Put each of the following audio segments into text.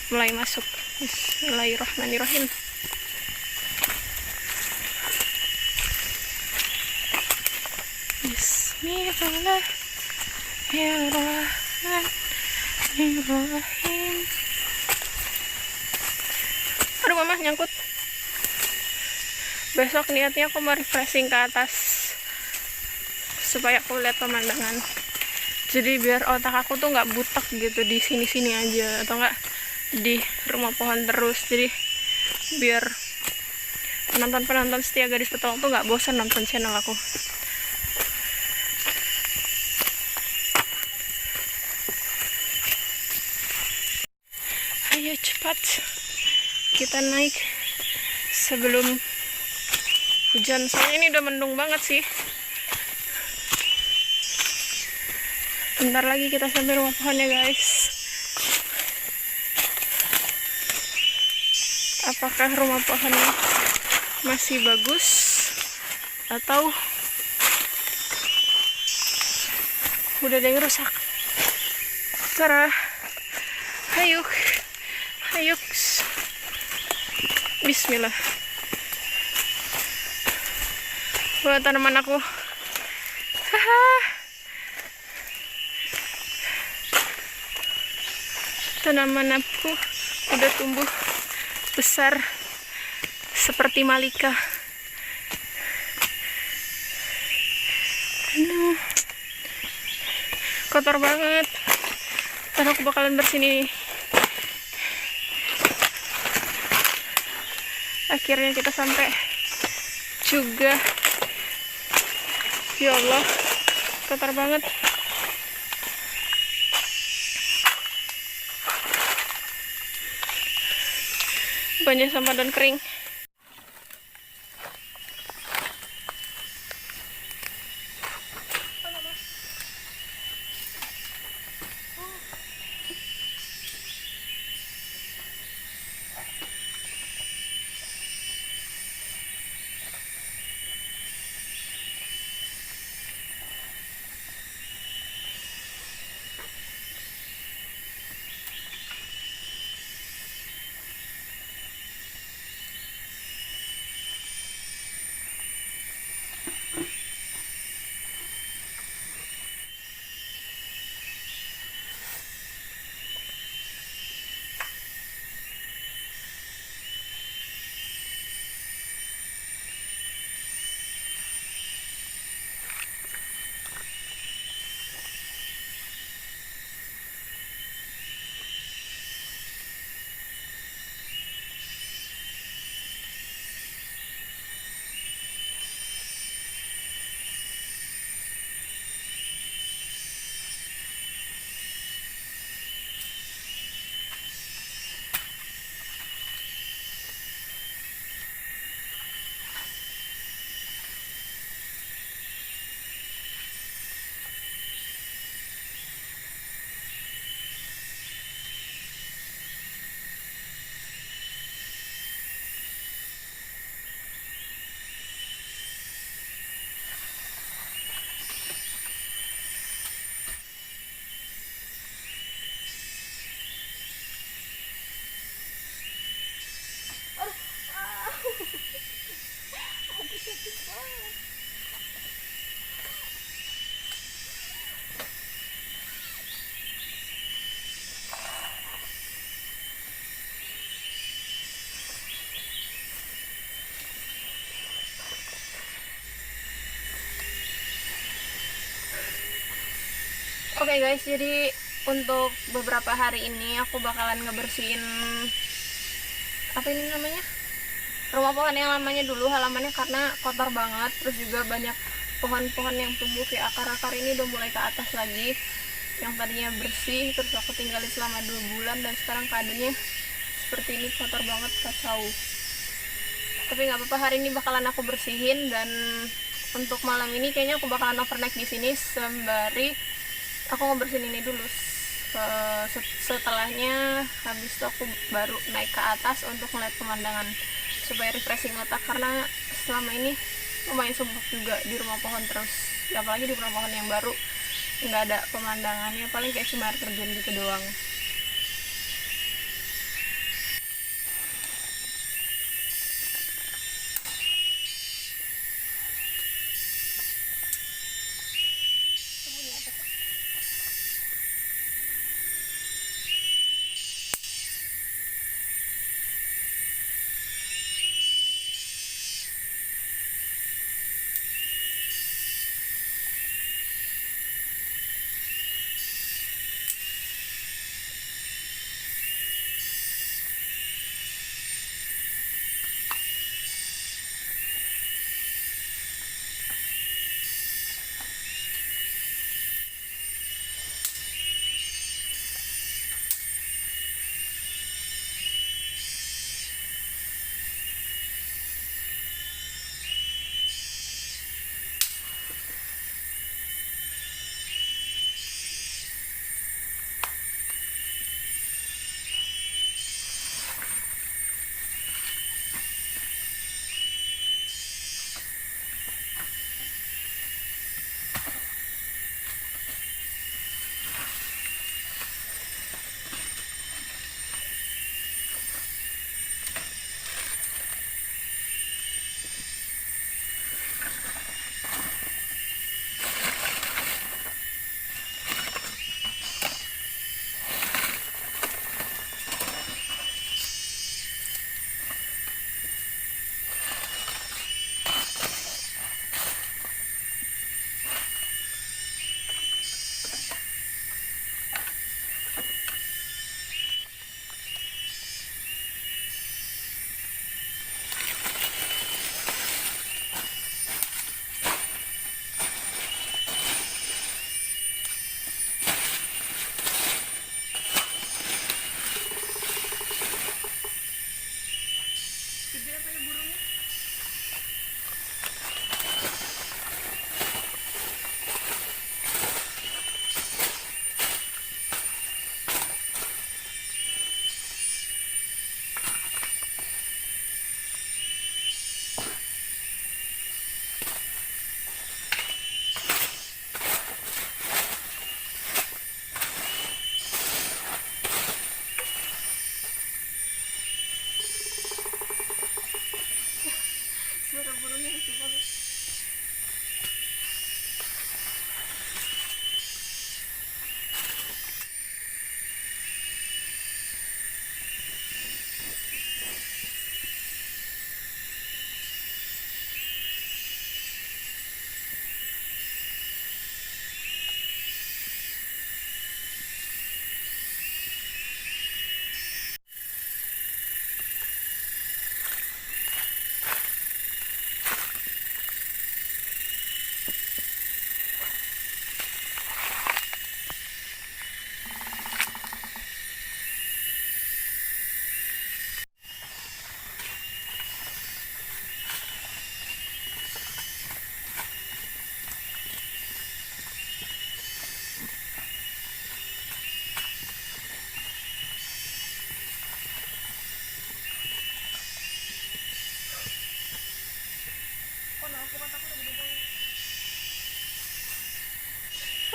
mulai masuk. Bismillahirrahmanirrahim. Bismillahirrahmanirrahim. Aduh mama nyangkut. Besok niatnya aku mau refreshing ke atas supaya aku lihat pemandangan. Jadi biar otak aku tuh nggak butek gitu di sini-sini aja atau nggak di rumah pohon terus. Jadi biar penonton-penonton setia Gadis Petualang tuh nggak bosan nonton channel aku. Ayo cepat kita naik sebelum hujan. Soalnya ini udah mendung banget sih. Bentar lagi kita sampai rumah pohonnya guys. Apakah rumah pohonnya masih bagus atau udah ada yang rusak? Sarah, hayuk, hayuk. Bismillah. Buat tanaman aku. Haha. Tanaman aku udah tumbuh besar seperti Malika. Aduh, kotor banget. Ntar aku bakalan bersihin ini. Akhirnya kita sampai juga. Ya Allah, kotor banget. Banyak sampah dan kering. Oke guys, jadi untuk beberapa hari ini aku bakalan ngebersihin apa ini namanya, rumah pohon yang lamanya dulu, halamannya karena kotor banget. Terus juga banyak pohon-pohon yang tumbuh kayak akar-akar ini udah mulai ke atas lagi. Yang tadinya bersih terus aku tinggalin selama 2 bulan dan sekarang keadaannya seperti ini, kotor banget, kacau. Tapi nggak apa-apa, hari ini bakalan aku bersihin. Dan untuk malam ini kayaknya aku bakalan overnight di sini sembari aku ngebersihin ini dulu. Setelahnya habis itu aku baru naik ke atas untuk melihat pemandangan supaya refreshing otak, karena selama ini lumayan sumpah juga di rumah pohon terus, apalagi di rumah pohon yang baru nggak ada pemandangannya, paling kayak cuma air terjun gitu doang.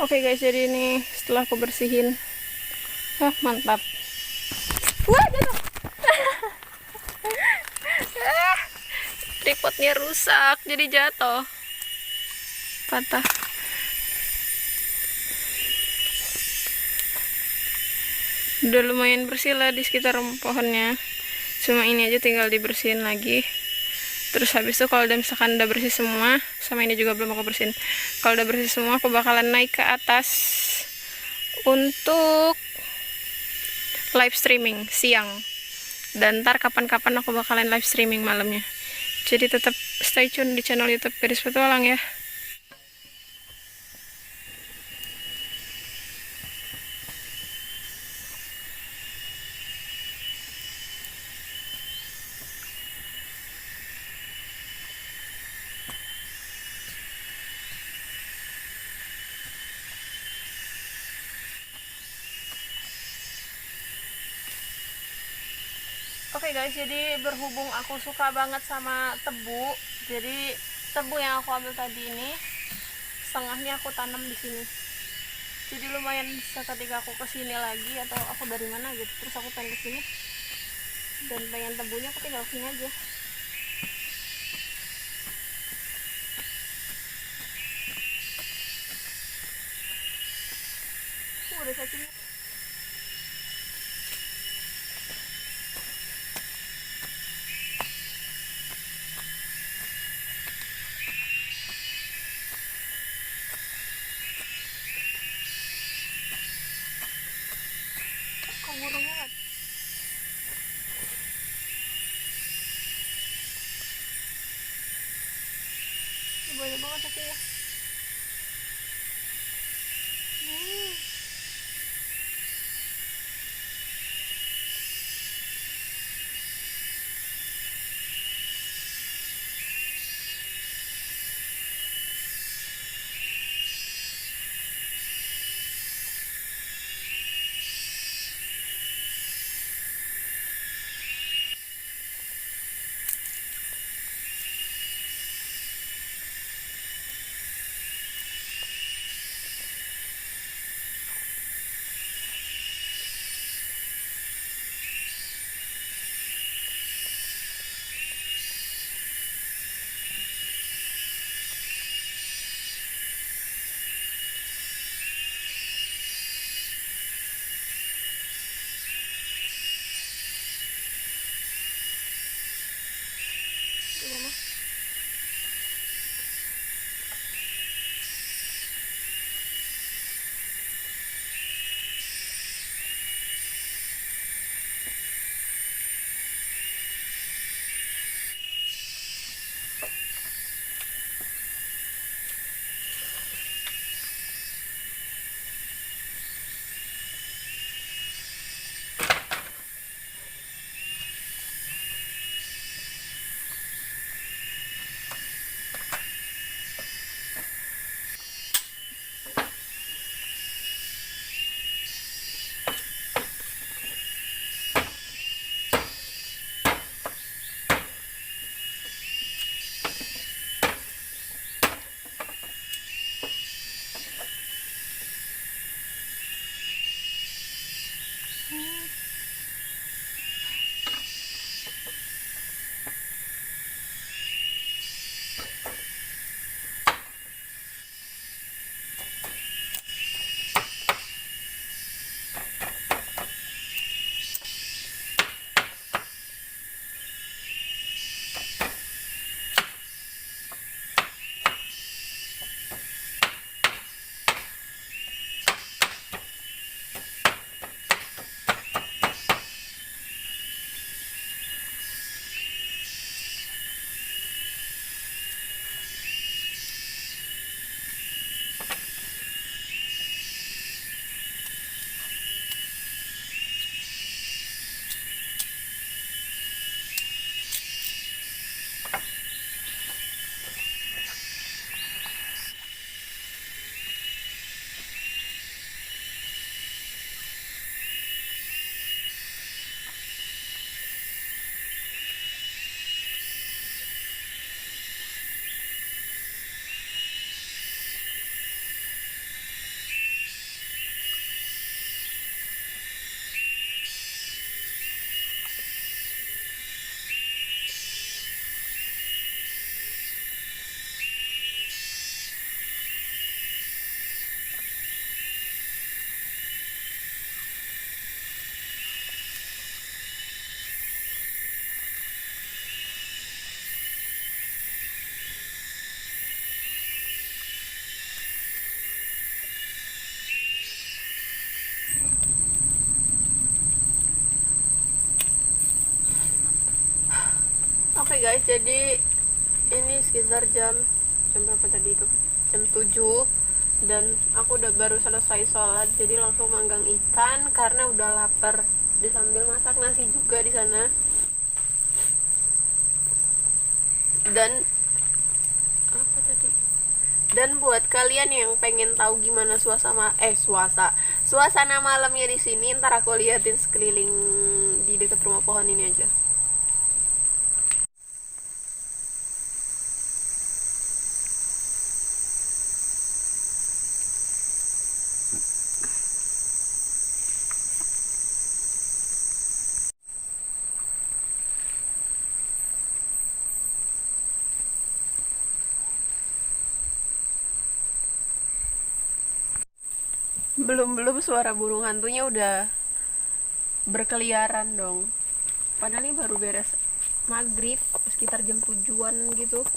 Oke guys, jadi ini setelah aku bersihin, mantap. Wah, jatuh. Tripodnya rusak, jadi jatuh, patah. Udah lumayan bersih lah di sekitar pohonnya, cuma ini aja tinggal dibersihin lagi. Terus habis itu kalau misalkan udah bersih semua, sama ini juga belum aku bersihin, kalau udah bersih semua aku bakalan naik ke atas untuk live streaming siang. Dan ntar kapan-kapan aku bakalan live streaming malamnya. Jadi tetap stay tune di channel YouTube Gadis Petualang ya. Oke guys, jadi berhubung aku suka banget sama tebu, jadi tebu yang aku ambil tadi ini setengahnya aku tanam di sini. Jadi lumayan bisa ketika aku kesini lagi atau aku dari mana gitu, terus aku pengen kesini dan pengen tebunya, aku tinggal sini aja. Udah cacingnya. Kok burungnya nggak? Banyak banget cacingnya. Oke guys, jadi ini sekitar jam berapa tadi itu? Jam 7 dan aku udah baru selesai sholat, jadi langsung manggang ikan karena udah lapar. Sambil masak nasi juga di sana. Dan apa tadi? Dan buat kalian yang pengen tahu gimana suasana malamnya di sini, ntar aku liatin sekeliling di dekat rumah pohon ini aja. Belum suara burung hantunya udah berkeliaran dong. Padahal ini baru beres maghrib, sekitar jam 7-an gitu.